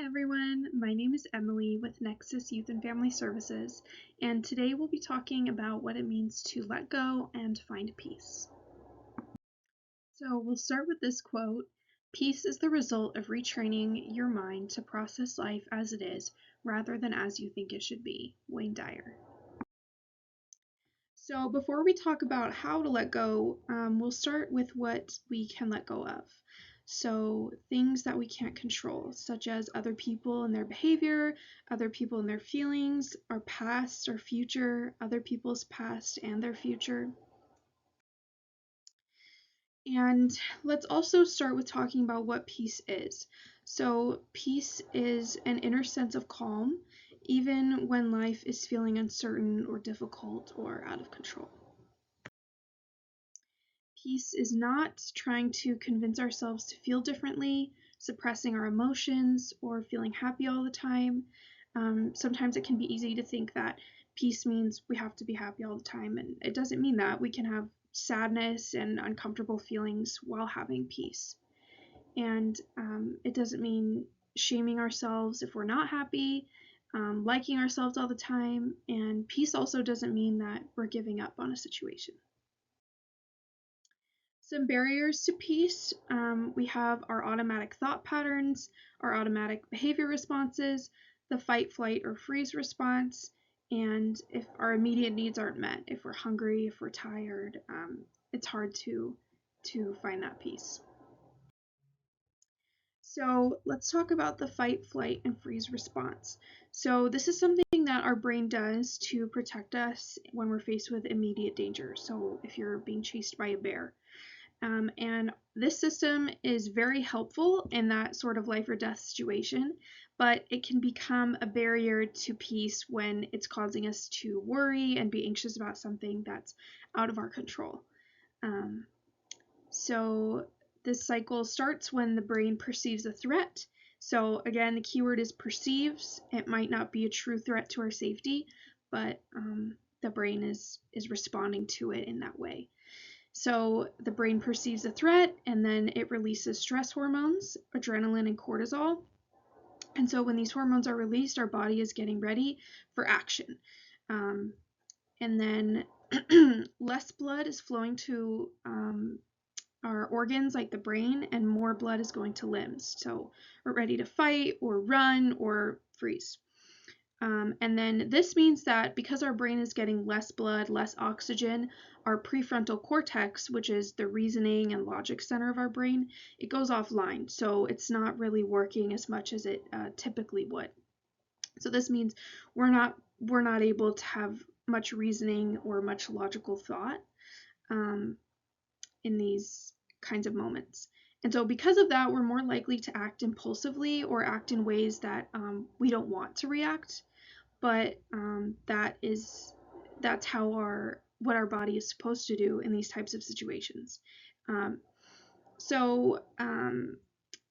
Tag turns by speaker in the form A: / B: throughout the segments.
A: Hi everyone, my name is Emily with Nexus Youth and Family Services, and today we'll be talking about what it means to let go and find peace. So we'll start with this quote: "Peace is the result of retraining your mind to process life as it is rather than as you think it should be." Wayne Dyer. So before we talk about how to let go, we'll start with what we can let go of. So things that we can't control, such as other people and their behavior, other people and their feelings, our past, our future, other people's past and their future. And let's also start with talking about what peace is. So peace is an inner sense of calm, even when life is feeling uncertain or difficult or out of control. Peace is not trying to convince ourselves to feel differently, suppressing our emotions, or feeling happy all the time. Sometimes it can be easy to think that peace means we have to be happy all the time, and it doesn't mean that. We can have sadness and uncomfortable feelings while having peace. And it doesn't mean shaming ourselves if we're not happy, liking ourselves all the time, and peace also doesn't mean that we're giving up on a situation. Some barriers to peace, we have our automatic thought patterns, our automatic behavior responses, the fight, flight, or freeze response, and if our immediate needs aren't met, if we're hungry, if we're tired, it's hard to find that peace. So let's talk about the fight, flight, and freeze response. So this is something that our brain does to protect us when we're faced with immediate danger. So if you're being chased by a bear, and this system is very helpful in that sort of life or death situation, but it can become a barrier to peace when it's causing us to worry and be anxious about something that's out of our control. So this cycle starts when the brain perceives a threat. So again, the keyword is perceives. It might not be a true threat to our safety, but the brain is responding to it in that way. So the brain perceives a threat, and then it releases stress hormones, adrenaline and cortisol. And so when these hormones are released, our body is getting ready for action. And then less blood is flowing to our organs like the brain, and more blood is going to limbs. So we're ready to fight or run or freeze. And then this means that because our brain is getting less blood, less oxygen, our prefrontal cortex, which is the reasoning and logic center of our brain, it goes offline. So it's not really working as much as it typically would. So this means we're not able to have much reasoning or much logical thought in these kinds of moments. And so because of that, we're more likely to act impulsively or act in ways that we don't want to react. But that's how what our body is supposed to do in these types of situations. An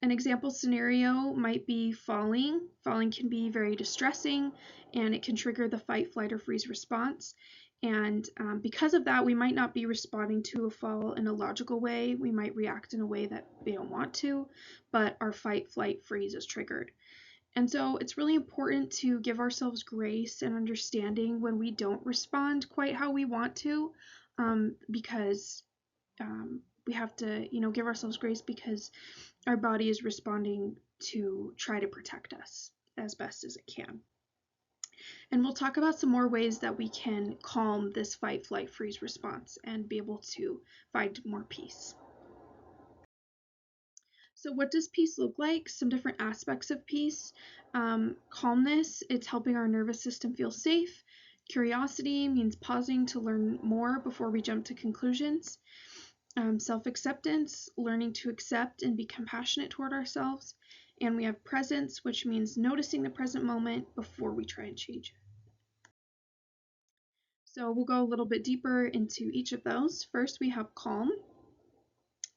A: example scenario might be falling. Falling can be very distressing, and it can trigger the fight, flight, or freeze response. And because of that, we might not be responding to a fall in a logical way. We might react in a way that we don't want to, but our fight, flight, freeze is triggered. And so it's really important to give ourselves grace and understanding when we don't respond quite how we want to, because we have to, give ourselves grace because our body is responding to try to protect us as best as it can. And we'll talk about some more ways that we can calm this fight, flight, freeze response and be able to find more peace. So what does peace look like? Some different aspects of peace. Calmness, it's helping our nervous system feel safe. Curiosity means pausing to learn more before we jump to conclusions. Self-acceptance, learning to accept and be compassionate toward ourselves. And we have presence, which means noticing the present moment before we try and change it. So we'll go a little bit deeper into each of those. First, we have calm.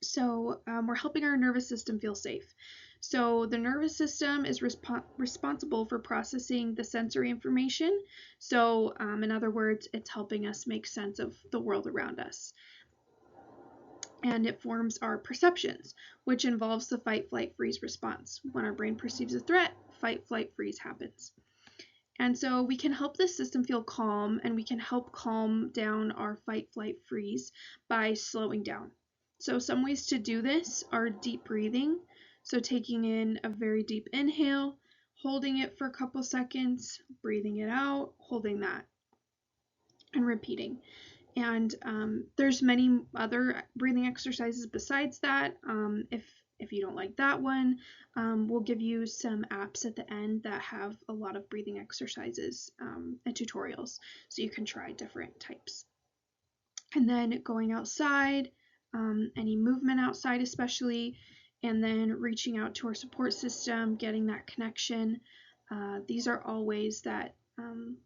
A: So we're helping our nervous system feel safe. So the nervous system is responsible for processing the sensory information. So in other words, it's helping us make sense of the world around us. And it forms our perceptions, which involves the fight, flight, freeze response. When our brain perceives a threat, fight, flight, freeze happens. And so we can help the system feel calm, and we can help calm down our fight, flight, freeze by slowing down. So some ways to do this are deep breathing. So taking in a very deep inhale, holding it for a couple seconds, breathing it out, holding that, and repeating. And there's many other breathing exercises besides that. If you don't like that one, we'll give you some apps at the end that have a lot of breathing exercises and tutorials, so you can try different types. And then going outside, any movement outside especially, and then reaching out to our support system, getting that connection. These are all ways that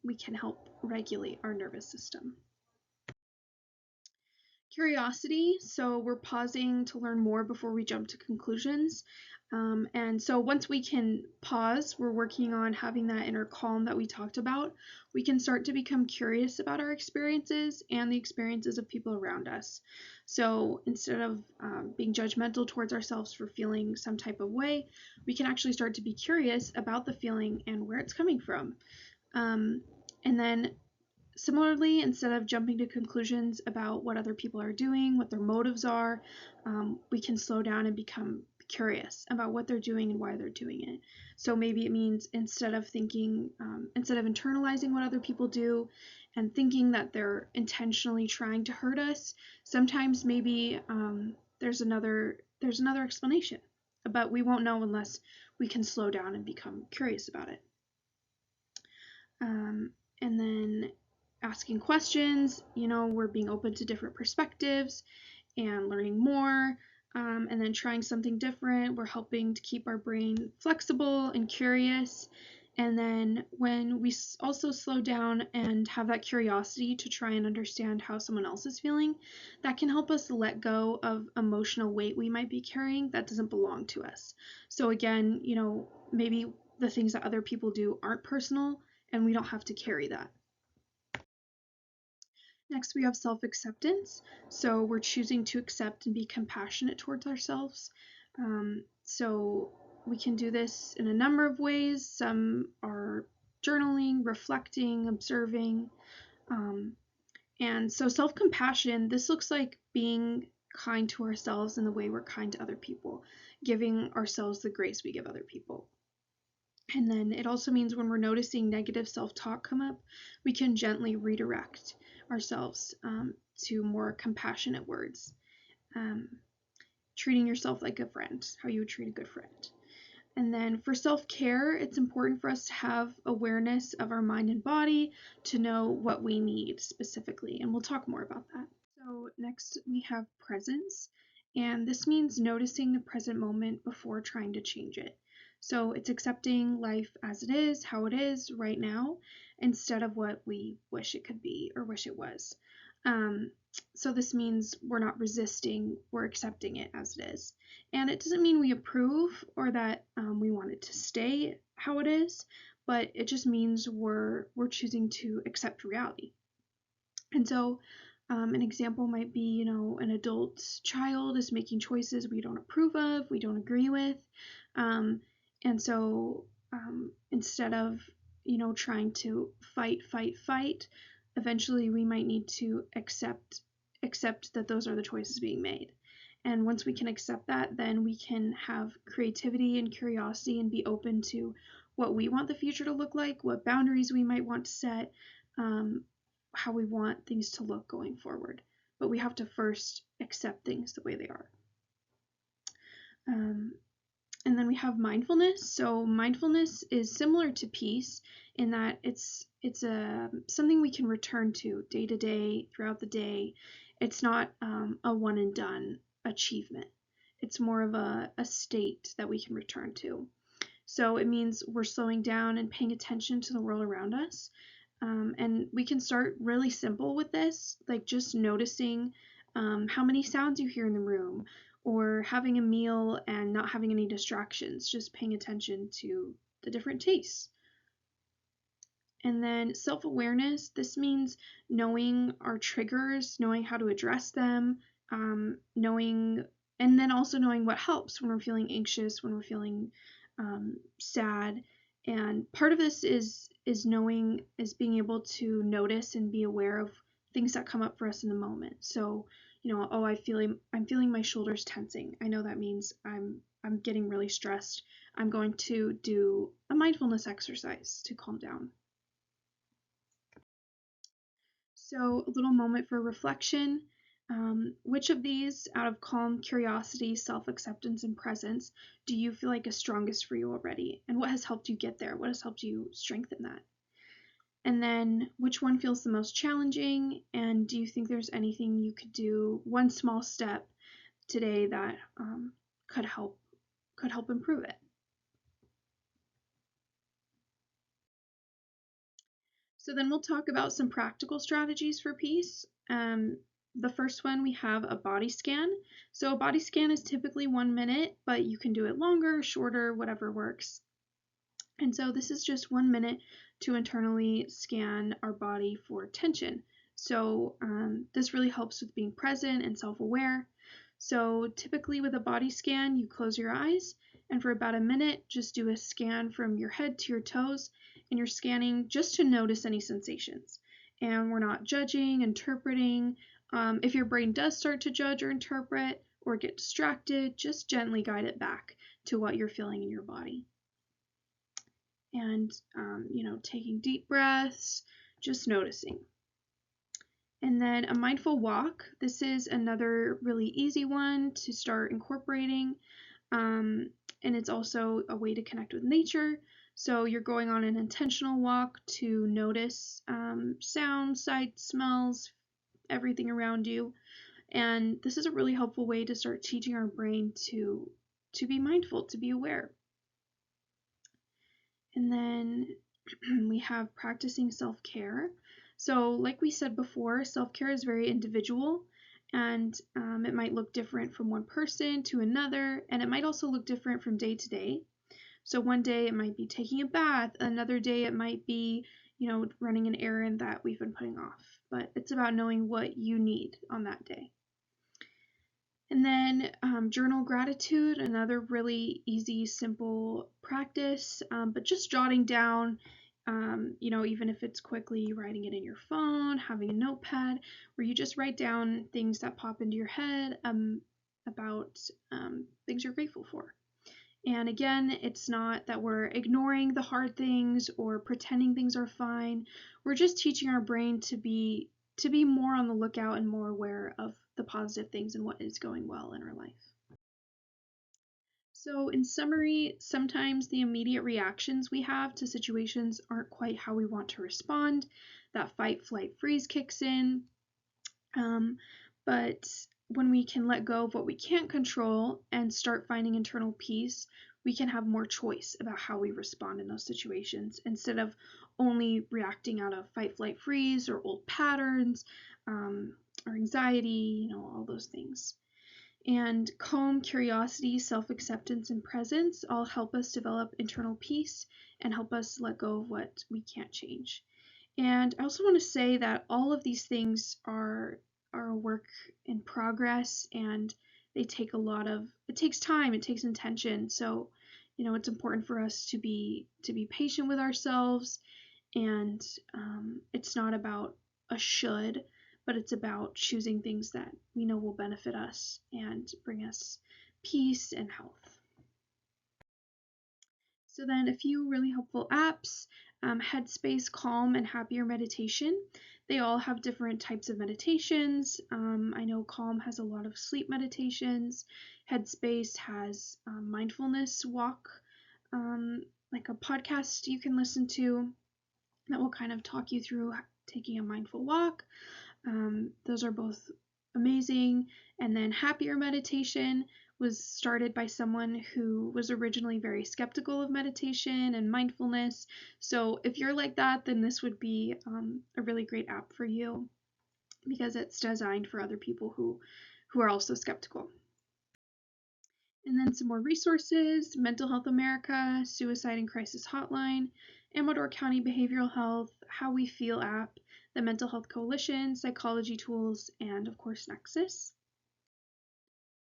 A: we can help regulate our nervous system. Curiosity, so we're pausing to learn more before we jump to conclusions. And so once we can pause, we're working on having that inner calm that we talked about. We can start to become curious about our experiences and the experiences of people around us. So instead of being judgmental towards ourselves for feeling some type of way, we can actually start to be curious about the feeling and where it's coming from. And then similarly, instead of jumping to conclusions about what other people are doing, what their motives are, we can slow down and become curious about what they're doing and why they're doing it. So maybe it means instead of internalizing what other people do and thinking that they're intentionally trying to hurt us, sometimes maybe there's another explanation, but we won't know unless we can slow down and become curious about it. And then asking questions, we're being open to different perspectives and learning more, and then trying something different. We're helping to keep our brain flexible and curious. And then when we also slow down and have that curiosity to try and understand how someone else is feeling, that can help us let go of emotional weight we might be carrying that doesn't belong to us. So again, maybe the things that other people do aren't personal, and we don't have to carry that. Next, we have self-acceptance. So we're choosing to accept and be compassionate towards ourselves. So we can do this in a number of ways. Some are journaling, reflecting, observing. And so self-compassion, this looks like being kind to ourselves in the way we're kind to other people, giving ourselves the grace we give other people. And then it also means when we're noticing negative self-talk come up, we can gently redirect ourselves to more compassionate words. Treating yourself like a friend, how you would treat a good friend. And then for self-care, it's important for us to have awareness of our mind and body to know what we need specifically, and we'll talk more about that. So next we have presence, and this means noticing the present moment before trying to change it. So it's accepting life as it is, how it is right now, instead of what we wish it could be or wish it was. So this means we're not resisting, we're accepting it as it is. And it doesn't mean we approve or that we want it to stay how it is, but it just means we're choosing to accept reality. And so an example might be, an adult child is making choices we don't approve of, we don't agree with. And so instead of, trying to fight, eventually we might need to accept that those are the choices being made. And once we can accept that, then we can have creativity and curiosity and be open to what we want the future to look like, what boundaries we might want to set, how we want things to look going forward. But we have to first accept things the way they are. And then we have mindfulness. So mindfulness is similar to peace in that it's something we can return to day, throughout the day. It's not a one and done achievement. It's more of a state that we can return to. So it means we're slowing down and paying attention to the world around us. And we can start really simple with this, like just noticing how many sounds you hear in the room, or having a meal and not having any distractions, just paying attention to the different tastes. And then self-awareness, this means knowing our triggers, knowing how to address them, and then also knowing what helps when we're feeling anxious, when we're feeling sad, And part of this is being able to notice and be aware of things that come up for us in the moment. So, oh, I'm feeling my shoulders tensing. I know that means I'm getting really stressed. I'm going to do a mindfulness exercise to calm down. So, a little moment for reflection. Which of these, out of calm, curiosity, self acceptance, and presence, do you feel like is strongest for you already? And what has helped you get there? What has helped you strengthen that? And then, which one feels the most challenging? And do you think there's anything you could do, one small step today that could help improve it? So then we'll talk about some practical strategies for peace. The first one, we have a body scan. So a body scan is typically 1 minute, but you can do it longer, shorter, whatever works. And so this is just 1 minute to internally scan our body for tension. So this really helps with being present and self-aware. So typically with a body scan, you close your eyes, and for about a minute, just do a scan from your head to your toes, and you're scanning just to notice any sensations. And we're not judging, interpreting. If your brain does start to judge or interpret or get distracted, just gently guide it back to what you're feeling in your body. And, taking deep breaths, just noticing. And then a mindful walk. This is another really easy one to start incorporating. And it's also a way to connect with nature. So you're going on an intentional walk to notice sounds, sights, smells, everything around you. And this is a really helpful way to start teaching our brain to be mindful, to be aware. And then we have practicing self-care. So like we said before, self-care is very individual, and it might look different from one person to another, and it might also look different from day to day. So one day it might be taking a bath, another day it might be, running an errand that we've been putting off. But it's about knowing what you need on that day. And then journal gratitude, another really easy, simple practice, but just jotting down, even if it's quickly writing it in your phone, having a notepad where you just write down things that pop into your head about things you're grateful for. And again, it's not that we're ignoring the hard things or pretending things are fine. We're just teaching our brain to be more on the lookout and more aware of the positive things and what is going well in our life. So in summary, sometimes the immediate reactions we have to situations aren't quite how we want to respond. That fight, flight, freeze kicks in. But when we can let go of what we can't control and start finding internal peace, we can have more choice about how we respond in those situations instead of only reacting out of fight, flight, freeze or old patterns, or anxiety, all those things. And calm, curiosity, self-acceptance, and presence all help us develop internal peace and help us let go of what we can't change. And I also want to say that all of these things are a work in progress, and they take it takes time, it takes intention. So, it's important for us to be patient with ourselves, and it's not about a should, but it's about choosing things that we know will benefit us and bring us peace and health. So then a few really helpful apps, Headspace, Calm, and Happier Meditation. They all have different types of meditations. I know Calm has a lot of sleep meditations. Headspace has mindfulness walk, like a podcast you can listen to that will kind of talk you through taking a mindful walk. Those are both amazing. And then Happier Meditation was started by someone who was originally very skeptical of meditation and mindfulness. So if you're like that, then this would be a really great app for you because it's designed for other people who are also skeptical. And then some more resources: Mental Health America, Suicide and Crisis Hotline, Amador County Behavioral Health, How We Feel app, the Mental Health Coalition, Psychology Tools, and of course Nexus.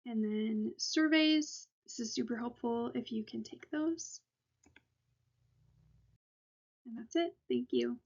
A: And then surveys. This is super helpful if you can take those. And that's it. Thank you.